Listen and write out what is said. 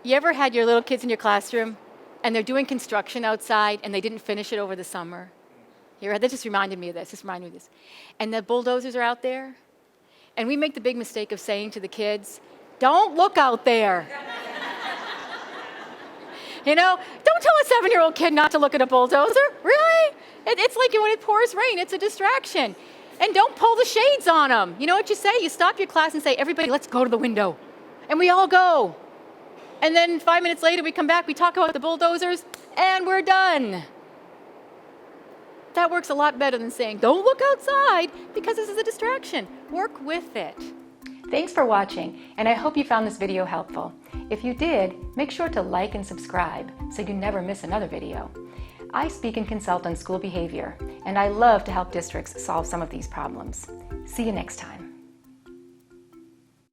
You ever had your little kids in your classroom and they're doing construction outside and they didn't finish it over the summer? That just reminded me of this. And the bulldozers are out there, and we make the big mistake of saying to the kids, "Don't look out there." Don't tell a 7-year-old kid not to look at a bulldozer. Really? It's like when it pours rain, it's a distraction. And don't pull the shades on them. You know what you say? You stop your class and say, "Everybody, let's go to the window." And we all go. And then 5 minutes later, we come back, we talk about the bulldozers, and we're done. That works a lot better than saying, "Don't look outside," because this is a distraction. Work with it. Thanks for watching, and I hope you found this video helpful. If you did, make sure to like and subscribe so you never miss another video. I speak and consult on school behavior, and I love to help districts solve some of these problems. See you next time.